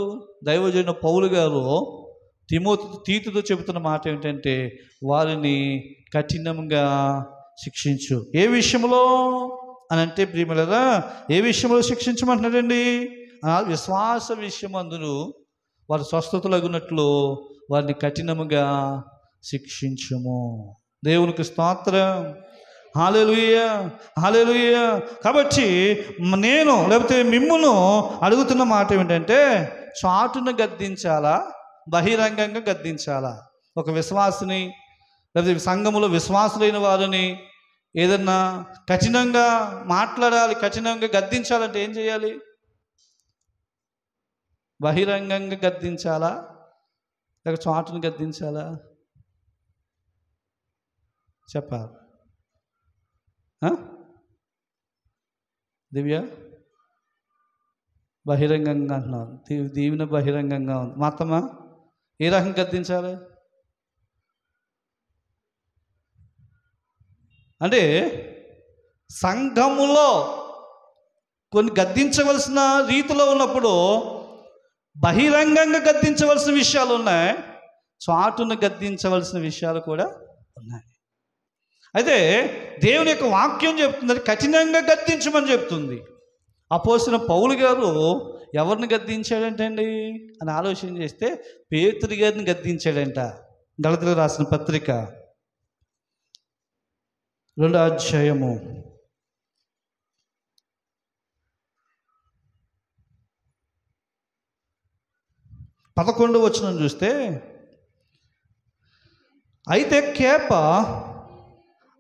దైవజనుడు పౌలు గారు తీతుతో చెబుతున్న మాట ఏమిటంటే, వారిని కఠినంగా శిక్షించు. ఏ విషయంలో అని అంటే ప్రియములారా, ఏ విషయంలో శిక్షించమంటున్నాడండి? విశ్వాస విషయమందును వారు స్వస్థతలగునట్లు వారిని కఠినముగా శిక్షించుము. దేవునికి స్తోత్రం. హల్లెలూయా, హల్లెలూయా. కాబట్టి నేను లేకపోతే మిమ్మును అడుగుతున్న మాట ఏమిటంటే, చాటును గద్దించాలా, బహిరంగంగా గద్దించాలా? ఒక విశ్వాసిని లేకపోతే సంఘములో విశ్వాసులైన వారిని ఏదన్నా కఠినంగా మాట్లాడాలి, కఠినంగా గద్దించాలంటే ఏం చేయాలి? బహిరంగంగా గద్దించాలా లేక చాటును గద్దించాలా? చెప్పాలి. దివ్య బహిరంగంగా అంటున్నాను. దీవెన బహిరంగంగా ఉంది. మాతమ్మ ఏ రకంగా గద్దించాలి అంటే, సంఘములో కొన్ని గద్దించవలసిన రీతిలో ఉన్నప్పుడు బహిరంగంగా గద్దించవలసిన విషయాలు ఉన్నాయి, చాటును గద్దించవలసిన విషయాలు కూడా ఉన్నాయి. అయితే దేవుని యొక్క వాక్యం చెప్తుంది కఠినంగా గద్దించమని చెప్తుంది. అపోస్తలుడైన పౌలు గారు ఎవరిని గద్దించాడంటండి అని ఆలోచన చేస్తే, పేతురు గారిని గద్దించాడంట. గలతీయులకు రాసిన పత్రిక 2వ అధ్యాయము 11వ వచనం చూస్తే, అయితే కేప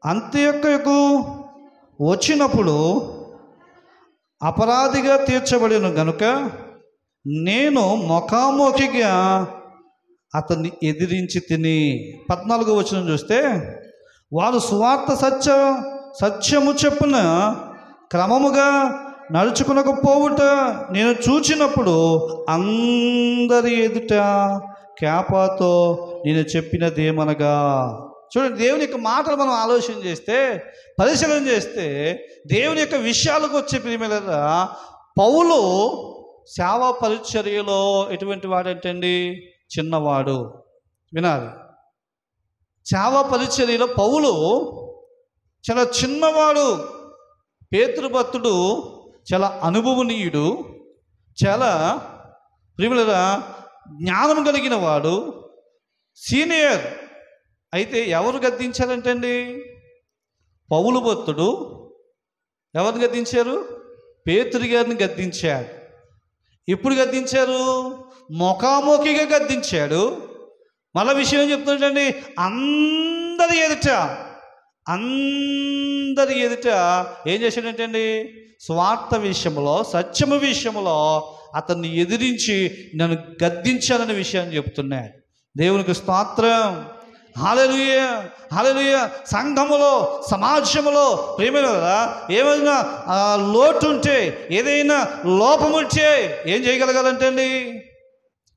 అంత్యొక్కకు వచ్చినప్పుడు అపరాధిగా తీర్చబడిన గనుక నేను ముఖాముఖిగా అతన్ని ఎదిరించి తిని. 14వ వచనం చూస్తే, వారు సువార్త సత్యము చెప్పున క్రమముగా నడుచుకునకపోవుట నేను చూచినప్పుడు అందరి ఎదుట కేపాతో నేను చెప్పినదేమనగా. చూడండి, దేవుని యొక్క మాటలు మనం ఆలోచన చేస్తే, పరిశీలన చేస్తే, దేవుని యొక్క విషయాలకు వచ్చే ప్రియమైన పౌలు సేవా పరిచర్యలో ఎటువంటి వాడంటండి? చిన్నవాడు. వినాలి, సేవా పరిచర్యలో పౌలు చాలా చిన్నవాడు. పేతురు భక్తుడు చాలా అనుభవనీయుడు, చాలా ప్రియమైన జ్ఞానం కలిగిన వాడు, సీనియర్. అయితే ఎవరు గద్దించారంటండి? పౌలు భక్తుడు ఎవరిని గద్దించారు? పేతురు గారిని గద్దించాడు. ఎప్పుడు గద్దించారు? ముఖాముఖిగా గద్దించాడు. మళ్ళా విషయం ఏం చెప్తున్నాడండి? అందరి ఎదుట ఏం చేశాడంటండి? స్వార్థ విషయంలో, సత్యము విషయంలో అతన్ని ఎదిరించి నన్ను గద్దించాలనే విషయాన్ని చెప్తున్నాడు. దేవునికి స్తోత్రం, హల్లెలూయా, హల్లెలూయా. సంఘములో, సమాజంలో ప్రేమైన ఏమైనా లోటు ఉంటే, ఏదైనా లోపముంటే ఏం చేయగలగాలంటే అండి,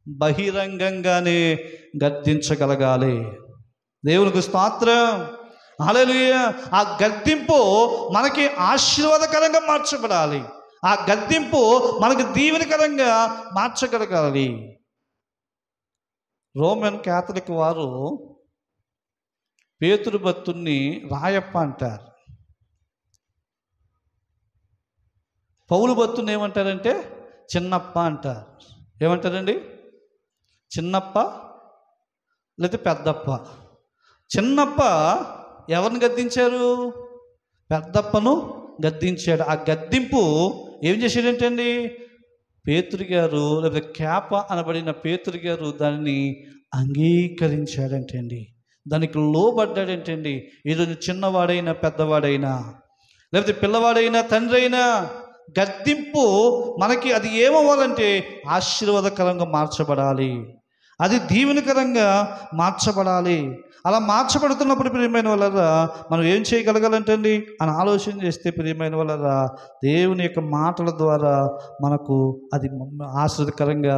బహిరంగంగానే గద్దించగలగాలి. దేవునికి స్తోత్రం, హల్లెలూయా. ఆ గద్దింపు మనకి ఆశీర్వాదకరంగా మార్చబడాలి. ఆ గద్దింపు మనకి దీవెనకరంగా మార్చగలగాలి. రోమన్ క్యాథలిక్ వారు పేతురు భక్తుణ్ణి రాయప్ప అంటారు. పౌలు భక్తుని ఏమంటారంటే చిన్నప్ప అంటారు. ఏమంటారండి? చిన్నప్ప లేదా పెద్దప్ప. చిన్నప్ప ఎవరిని గద్దించారు? పెద్దప్పను గద్దించాడు. ఆ గద్దింపు ఏం చేశాడంటే అండి, పేతురు గారు లేదా కేప అనబడిన పేతురు గారు దానిని అంగీకరించాడంటే అండి, దానికి లోబడ్డాడంటే అండి. ఈరోజు చిన్నవాడైనా పెద్దవాడైనా లేకపోతే పిల్లవాడైనా తండ్రి అయినా గద్దింపు మనకి అది ఏమవ్వాలంటే ఆశీర్వాదకరంగా మార్చబడాలి, అది దీవెనకరంగా మార్చబడాలి. అలా మార్చబడుతున్నప్పుడు ప్రియమైన వాళ్ళరా మనం ఏం చేయగలగాలంటే అండి అని ఆలోచన చేస్తే ప్రియమైన వాళ్ళరా దేవుని యొక్క మాటల ద్వారా మనకు అది ఆశీర్వాదకరంగా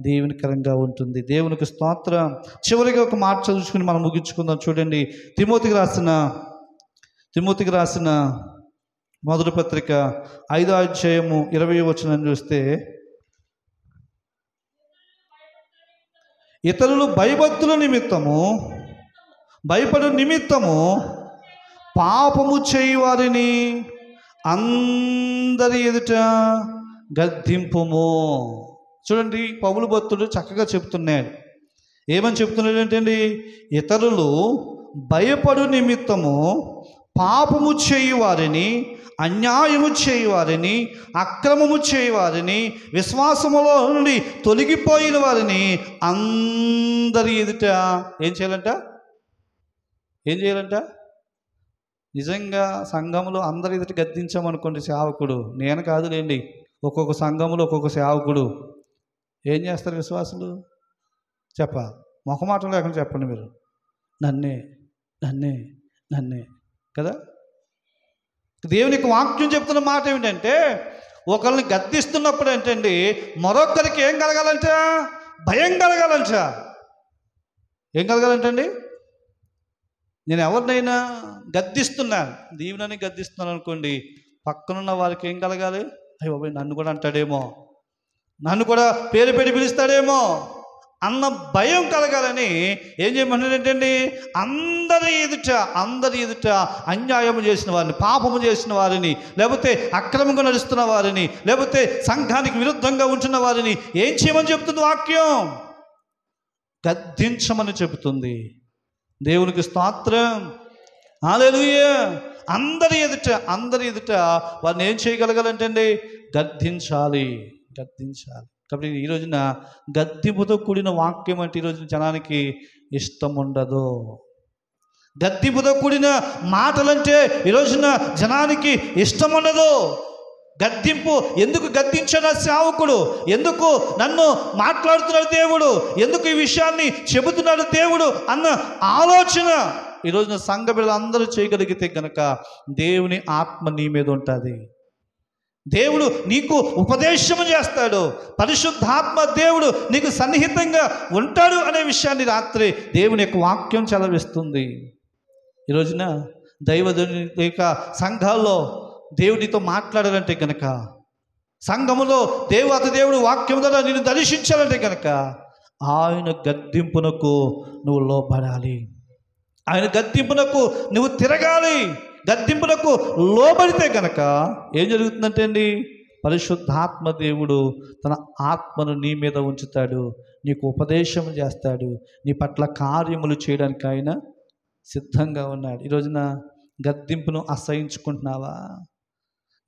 దీవెనకరంగా ఉంటుంది. దేవునికి స్తోత్రం. చివరిగా ఒక మాట చదువుకుని మనం ముగించుకుందాం. చూడండి, తిమోతికి రాసిన మొదటి పత్రిక 5వ అధ్యాయము 20వ వచనం చూస్తే, ఇతరులు భయభక్తుల నిమిత్తము భయపడు నిమిత్తము పాపము చేయువారిని అందరి ఎదుట గద్దింపుము. చూడండి, పౌలు భక్తుడు చక్కగా చెప్తున్నాడు. ఏమని చెప్తున్నాడు అంటే అండి, ఇతరులు భయపడు నిమిత్తము పాపము చేయువారిని, అన్యాయము చేయువారిని, అక్రమము చేయువారిని, విశ్వాసములో నుండి తొలగిపోయిన వారిని అందరి ఎదుట ఏం చేయాలంట? నిజంగా సంఘంలో అందరి ఎదుట గద్దించామనుకోండి, సేవకుడు నేను కాదులేండి, ఒక్కొక్క సంఘంలో ఒక్కొక్క సేవకుడు ఏం చేస్తారు? విశ్వాసులు చెప్పాలి, మొహమాటం లేకుండా చెప్పండి మీరు, నన్నే నన్నే నన్నే కదా. దేవునికి వాక్యం చెప్తున్న మాట ఏమిటంటే, ఒకరిని గద్దిస్తున్నప్పుడు ఏంటండి మరొకరికి ఏం కలగాలంట? భయం కలగాలంట. ఏం కలగాలంటండి? నేను ఎవరినైనా గద్దిస్తున్నాను, దీవెనని గద్దిస్తున్నాను అనుకోండి, పక్కనున్న వారికి ఏం కలగాలి? అయ్యో బాబోయ్, నన్ను కూడా అంటాడేమో, నన్ను కూడా పేరు పెట్టి పిలుస్తాడేమో అన్న భయం కలగాలని ఏం చేయమన్నాడంటే, అందరి ఎదుట అన్యాయము చేసిన వారిని, పాపము చేసిన వారిని, లేకపోతే అక్రమంగా నడుస్తున్న వారిని, లేకపోతే సంఘానికి విరుద్ధంగా ఉంటున్న వారిని ఏం చేయమని చెప్తుంది వాక్యం? గద్దించమని చెబుతుంది. దేవునికి స్తోత్రం, హల్లెలూయా. అందరి ఎదుట వారిని ఏం చేయగలగాలంటే అండి, గద్దించాలి. కాబట్టి ఈ రోజున గద్దింపుతో కూడిన వాక్యం అంటే ఈరోజు జనానికి ఇష్టం ఉండదు. గద్దింపుతో కూడిన మాటలంటే ఈ రోజున జనానికి ఇష్టం ఉండదు. గద్దింపు ఎందుకు గద్దించాడు సేవకుడు? ఎందుకు నన్ను మాట్లాడుతున్నాడు దేవుడు? ఎందుకు ఈ విషయాన్ని చెబుతున్నాడు దేవుడు అన్న ఆలోచన ఈ రోజున సంఘ బిడ్డలందరూ చేయగలిగితే కనుక దేవుని ఆత్మ నీ మీద ఉంటుంది. దేవుడు నీకు ఉపదేశం చేస్తాడు. పరిశుద్ధాత్మ దేవుడు నీకు సన్నిహితంగా ఉంటాడు అనే విషయాన్ని రాత్రి దేవుని యొక్క వాక్యం చదివిస్తుంది. ఈ రోజున దైవజనుని లేక సంఘాల్లో దేవుడితో మాట్లాడాలంటే కనుక, సంఘములో దేవుడు వాక్యం ద్వారా నిన్ను దర్శించాలంటే కనుక ఆయన గద్దింపునకు నువ్వు లోబడాలి. ఆయన గద్దింపునకు నువ్వు తిరగాలి. గద్దింపునకు లోబడితే కనుక ఏం జరుగుతుందంటే అండి, పరిశుద్ధాత్మ దేవుడు తన ఆత్మను నీ మీద ఉంచుతాడు, నీకు ఉపదేశం చేస్తాడు, నీ పట్ల కార్యములు చేయడానికి ఆయన సిద్ధంగా ఉన్నాడు. ఈ రోజున గద్దింపును అసహించుకుంటున్నావా?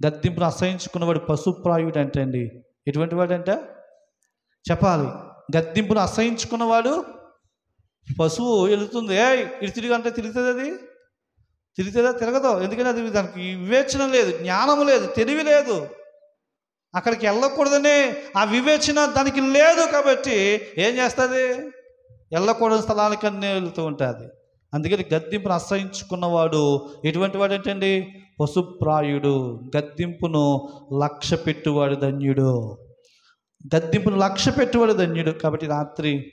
గద్దింపును అసహించుకున్నవాడు పశుప్రాయుడు అంటే అండి. ఎటువంటి వాడంట చెప్పాలి? గద్దింపును అసహించుకున్నవాడు పశువు వెళుతుంది, ఇటు తిరిగి అంటే తిరుగుతుంది, అది తిరుగుతుందా? తిరగదు. ఎందుకంటే అది దానికి వివేచన లేదు, జ్ఞానం లేదు, తెలివి లేదు. అక్కడికి వెళ్ళకూడదనే ఆ వివేచన దానికి లేదు. కాబట్టి ఏం చేస్తుంది? వెళ్ళకూడని స్థలానికన్నీ వెళుతూ ఉంటుంది. అందుకని గద్దింపును అసహించుకున్నవాడు ఎటువంటి వాడు ఏంటండి? పశుప్రాయుడు. గద్దింపును లక్ష్య పెట్టువాడు ధన్యుడు. గద్దింపును లక్ష్య పెట్టువాడు ధన్యుడు. కాబట్టి రాత్రి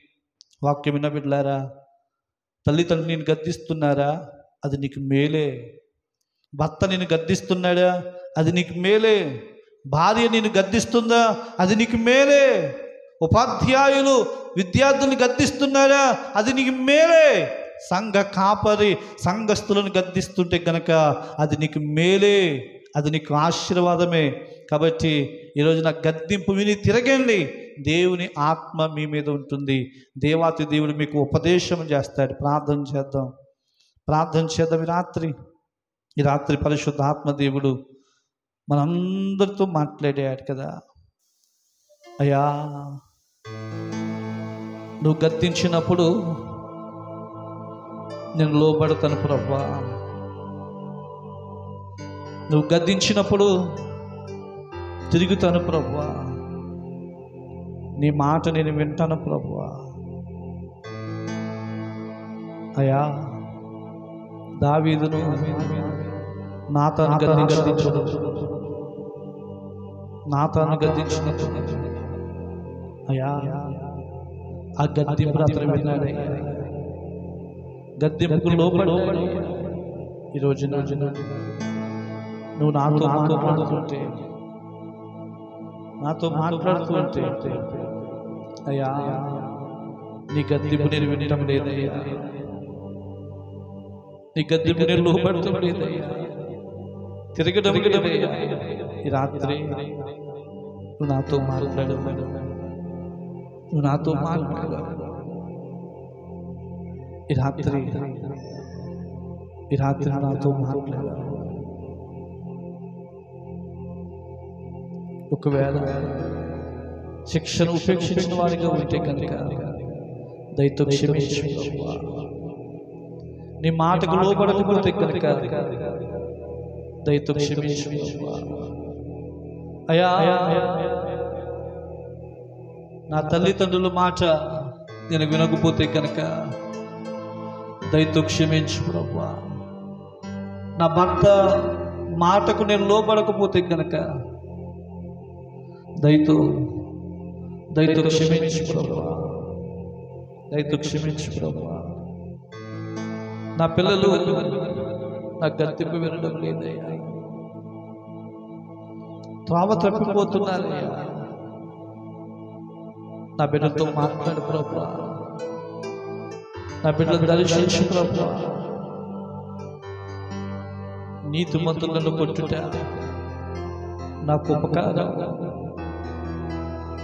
వాక్యం విన్న బిడ్డలారా, తల్లిదండ్రులు నేను గద్దిస్తున్నారా? అది నీకు మేలే. భర్త నేను గద్దిస్తున్నాడా? అది నీకు మేలే. భార్య నేను గద్దిస్తుందా? అది నీకు మేలే. ఉపాధ్యాయులు విద్యార్థులను గద్దిస్తున్నారా? అది నీకు మేలే. సంఘ కాపరి సంఘస్థులను గద్దిస్తుంటే కనుక అది నీకు మేలే, అది నీకు ఆశీర్వాదమే. కాబట్టి ఈరోజు నా గద్దింపు విని తిరగండి. దేవుని ఆత్మ మీ మీద ఉంటుంది. దేవాతి దేవుడు మీకు ఉపదేశం చేస్తాడు. ప్రార్థన చేద్దాం, ప్రార్థన చేద్దాం. ఈ రాత్రి పరిశుద్ధ ఆత్మ దేవుడు మనందరితో మాట్లాడాడు కదా. అయ్యా, నువ్వు గద్దించినప్పుడు నేను లోబడతాను ప్రభువా. నువ్వు గద్దించినప్పుడు తిరుగుతాను ప్రభువా. నీ మాట నేను వింటాను ప్రభువా. అయ్యా, దావీదును నాతాను గద్దించడు. నాతాను గద్దించినప్పుడు అయ్యా, ఆ గద్దింపు అతను విన్నాడయ్యా. గద్దింపుకు లోబడి ఈ రోజున నువ్వు నాతో మాట్లాడుతుంటే అయ్యా, నీ గద్దింపు నేను వినడం లేదయ్యా. నీ గద్దింపు నేను లోబడటం లేదయ్యా. తిరగడం లేదయ్యా. ఈ రాత్రి నువ్వు నాతో మాట్లాడు. నువ్వు నాతో మాట్లాడు. ఈ రాత్రి నాతో మాట్లాడు. ఒకవేళ శిక్షను ఉపేక్షించిన వారిగా ఉంటే కనుక దయతో క్షమించు. నీ మాటకు లోబడకపోతే కనుక దయతో క్షమించు. అయ్యా, నా తల్లిదండ్రుల మాట నేను వినకపోతే కనుక దయతో క్షమించు ప్రభువా. నా భర్త మాటకు నేను లోబడకపోతే కనుక దయతో క్షమించు ప్రభువా. దయతో క్షమించు ప్రభువా. నా పిల్లలు నా గద్దింపు వినడం లేదయ్యా. త్రోవ తప్పిపోతున్నారయ్యా. నా బిడ్డలతో మాట్లాడు ప్రభువా. నా బిడ్డలు దర్శించు ప్రభువా. నీతిమంతులను కొట్టుట నాకు ఉపకారం,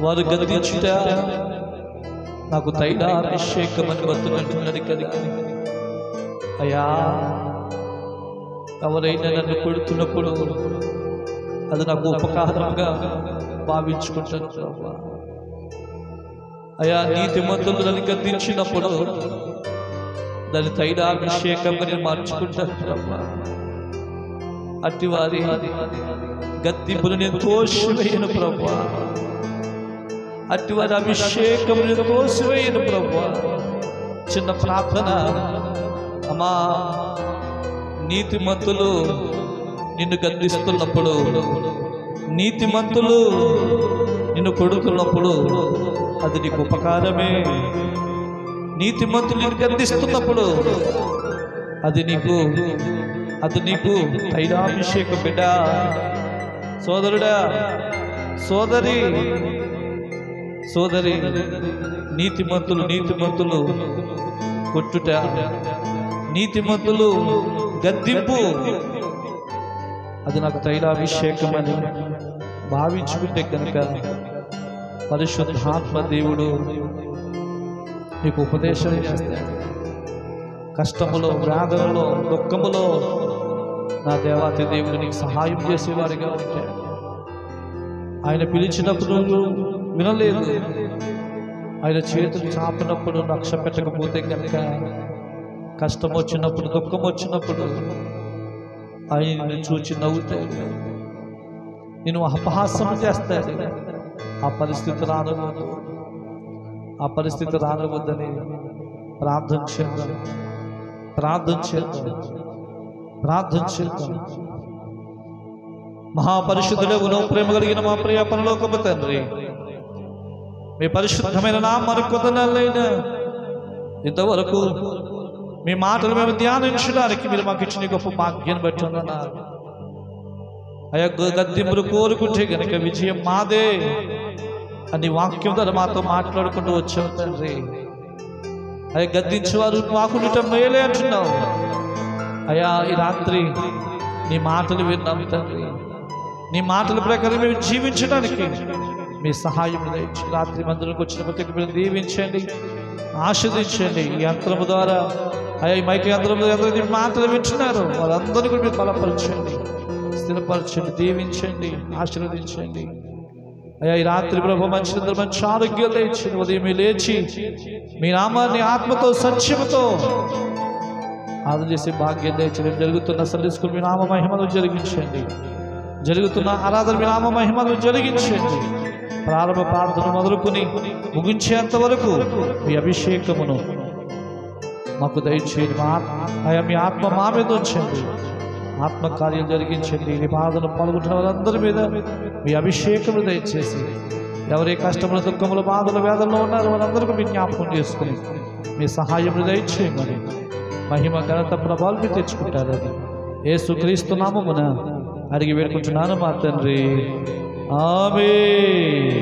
వారు గద్దించుట నాకు తైలాభిషేకమని వద్దునంటున్నది కనుక అయ్యా, ఎవరైనా నన్ను కొడుతున్నప్పుడు అది నాకు ఉపకారంగా భావించుకుంటాను ప్రభువా. అయ్యా, నీతిమంతులు నన్ను గద్దించినప్పుడు దాని తైలాభిషేకంగా నేను మార్చుకుంటాను ప్రభువా. అట్టి వారి గద్దింపును నేను తోసివేయను ప్రభువా. అట్టి వారి అభిషేకం నేను తోసివేయను ప్రభువా. చిన్న ప్రార్థన. అమ్మా, నీతిమంతులు నిన్ను గద్దిస్తున్నప్పుడు, నీతిమంతులు నిన్ను కొడుతున్నప్పుడు అది నీకు ఉపకారమే. నీతిమంతులు నిన్ను గద్దిస్తున్నప్పుడు అది నీకు తైలాభిషేకం. బిడ్డ, సోదరుడా, సోదరి, నీతిమంతులు కొట్టుట, నీతిమంతులు గద్దింపు అది నాకు తైలాభిషేకం అని భావించుకుంటే కనుక పరిశుద్ధాత్మ దేవుడు నీకు ఉపదేశం చేస్తాడు. కష్టములో, వ్యాధులలో, దుఃఖములో నా దేవాతి దేవుడు నీకు సహాయం చేసేవారిగా ఉంటాడు. ఆయన పిలిచినప్పుడు వినలేదు, ఆయన చేతులు చాపినప్పుడు లక్ష్య పెట్టకపోతే కనుక కష్టం వచ్చినప్పుడు, దుఃఖం వచ్చినప్పుడు ఆయన్ని చూచి నవ్వుతాడు, నేను అపహాస్యం చేస్తాడు. ఆ పరిస్థితి రానవద్దని ప్రార్థన చేద్దాం. ప్రార్థన చేద్దాం, ప్రార్థన చేద్దాం. మహాపరిశుద్ధుడగును ప్రేమ కలిగిన మా ప్రియ పరలోకపు తండ్రి, మీ పరిశుద్ధమైన నామానికి వందనాలైనా. ఇంతవరకు మీ మాటలు మేము ధ్యానించడానికి మీరు మాకు ఇచ్చిన గొప్ప భాగ్యాన్ని బట్టి ఉన్నారు. అయ్యా, గద్దింపులు కోరుకుంటే గనక విజయం మాదే అని వాక్యం ద్వారా మాతో మాట్లాడుకుంటూ వచ్చావు తండ్రి. అయ్యా, గద్దించేవారు మాకుండటం మేలే అంటున్నావు. అయ్యా, ఈ రాత్రి నీ మాటలు విన్నాం తండ్రి. నీ మాటల ప్రకారం మేము జీవించడానికి మీ సహాయం దయచేయండి. రాత్రి మందిరంకి వచ్చిన ప్రతి ఒక్కరిని దీవించండి, ఆశీర్వదించండి. ఈ యంత్రము ద్వారా అయ్యా, ఈ మైక్ యంత్రం ద్వారా మాటలు వింటున్నారు, వాళ్ళందరినీ కూడా మీరు బలపరచండి, స్థిరపరచండి, దీవించండి, ఆశీర్వదించండి. అయ్యా, ఈ రాత్రి ప్రభు మంచి ఆరోగ్యం దయచేయండి. ఉదయం లేచి మీ నామాన్ని ఆత్మతో సత్యముతో ఆరాధన చేసే భాగ్యం దయచేయండి. జరుగుతున్న సండే స్కూల్ మీ నామ మహిమను జరిగించండి, జరుగుతున్న ఆరాధన మీ నామ మహిమను జరిగించండి. ప్రారంభ ప్రార్థన మొదలుకొని ముగించేంత వరకు మీ అభిషేకమును మాకు దయచేయండి. అయ్యా, మీ ఆత్మ మా మీద ఉంచండి, ఆత్మకార్యం జరిగించండి. మీ ప్రార్థన పాల్గొంటున్న వారందరి మీద మీ అభిషేకము దయచేసి, ఎవరే కష్టముల దుఃఖముల బాధల వేదనలో ఉన్నారో వారందరికీ మీ జ్ఞాపకం చేసుకుని మీ సహాయములు దయచేయమని మహిమ ఘనత ప్రభావాలు మీరు తెచ్చుకుంటారని యేసుక్రీస్తు నామమున అడిగి వేడుకుంటున్నాను మా తండ్రి, ఆమేన్.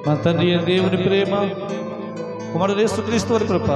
మా తండ్రి దేవుని ప్రేమ, కుమారుడు యేసుక్రీస్తు వారి కృప,